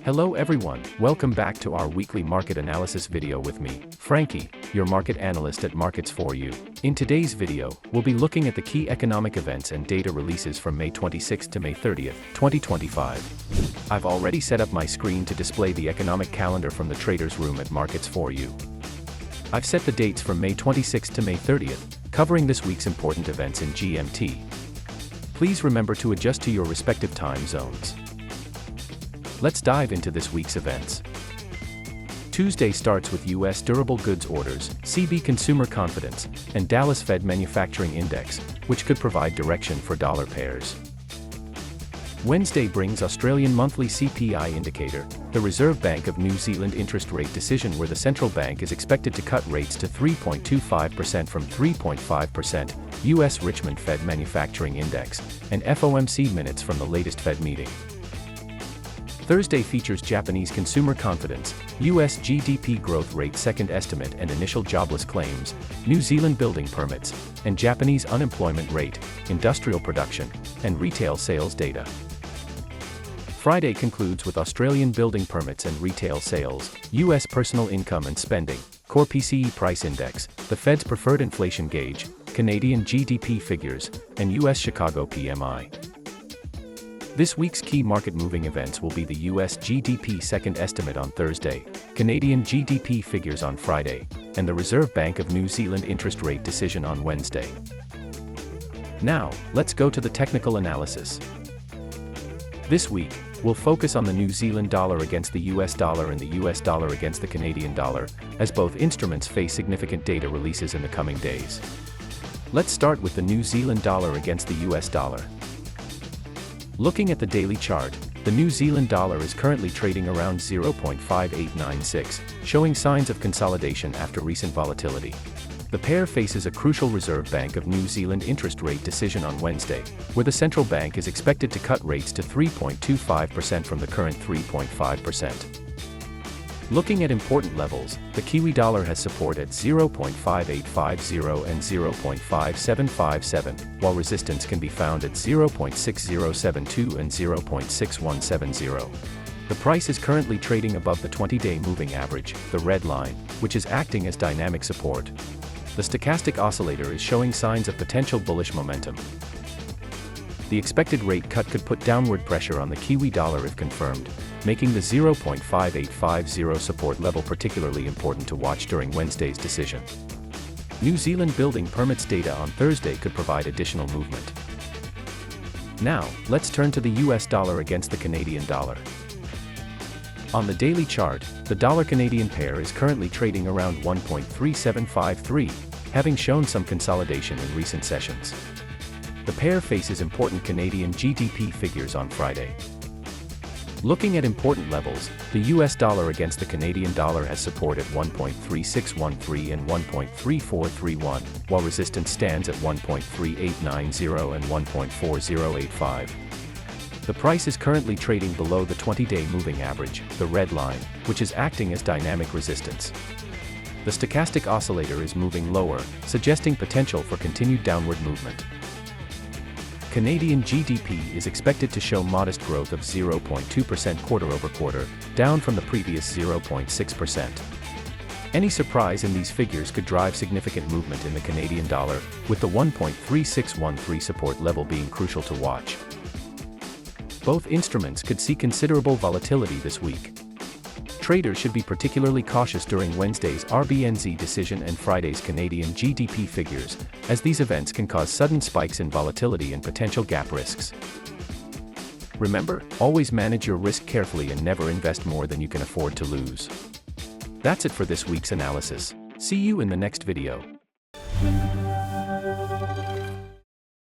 Hello everyone, welcome back to our weekly market analysis video with me, Frankie, your market analyst at Markets For You. In today's video, we'll be looking at the key economic events and data releases from May 26 to May 30th, 2025. I've already set up my screen to display the economic calendar from the traders room at Markets For You. I've set the dates from May 26 to May 30th, covering this week's important events in GMT. Please remember to adjust to your respective time zones. Let's dive into this week's events. Tuesday starts with U.S. durable goods orders, CB consumer confidence, and Dallas Fed manufacturing index, which could provide direction for dollar pairs. Wednesday brings Australian monthly CPI indicator, the Reserve Bank of New Zealand interest rate decision where the central bank is expected to cut rates to 3.25% from 3.5%, U.S. Richmond Fed manufacturing index, and FOMC minutes from the latest Fed meeting. Thursday features Japanese consumer confidence, U.S. GDP growth rate second estimate and initial jobless claims, New Zealand building permits, and Japanese unemployment rate, industrial production, and retail sales data. Friday concludes with Australian building permits and retail sales, U.S. personal income and spending, core PCE Price Index, the Fed's preferred inflation gauge, Canadian GDP figures, and U.S. Chicago PMI. This week's key market-moving events will be the U.S. GDP second estimate on Thursday, Canadian GDP figures on Friday, and the Reserve Bank of New Zealand interest rate decision on Wednesday. Now, let's go to the technical analysis. This week, we'll focus on the New Zealand dollar against the US dollar and the US dollar against the Canadian dollar, as both instruments face significant data releases in the coming days. Let's start with the New Zealand dollar against the US dollar. Looking at the daily chart, the New Zealand dollar is currently trading around 0.5896, showing signs of consolidation after recent volatility. The pair faces a crucial Reserve Bank of New Zealand interest rate decision on Wednesday, where the central bank is expected to cut rates to 3.25% from the current 3.5%. Looking at important levels, the Kiwi dollar has support at 0.5850 and 0.5757, while resistance can be found at 0.6072 and 0.6170. The price is currently trading above the 20-day moving average, the red line, which is acting as dynamic support. The stochastic oscillator is showing signs of potential bullish momentum. The expected rate cut could put downward pressure on the Kiwi dollar if confirmed, making the 0.5850 support level particularly important to watch during Wednesday's decision. New Zealand building permits data on Thursday could provide additional movement. Now, let's turn to the US dollar against the Canadian dollar. On the daily chart, the dollar-Canadian pair is currently trading around 1.3753, having shown some consolidation in recent sessions. The pair faces important Canadian GDP figures on Friday. Looking at important levels, the US dollar against the Canadian dollar has support at 1.3613 and 1.3431, while resistance stands at 1.3890 and 1.4085. The price is currently trading below the 20-day moving average, the red line, which is acting as dynamic resistance. The stochastic oscillator is moving lower, suggesting potential for continued downward movement. Canadian GDP is expected to show modest growth of 0.2% quarter-over-quarter, down from the previous 0.6%. Any surprise in these figures could drive significant movement in the Canadian dollar, with the 1.3613 support level being crucial to watch. Both instruments could see considerable volatility this week. Traders should be particularly cautious during Wednesday's RBNZ decision and Friday's Canadian GDP figures, as these events can cause sudden spikes in volatility and potential gap risks. Remember, always manage your risk carefully and never invest more than you can afford to lose. That's it for this week's analysis. See you in the next video.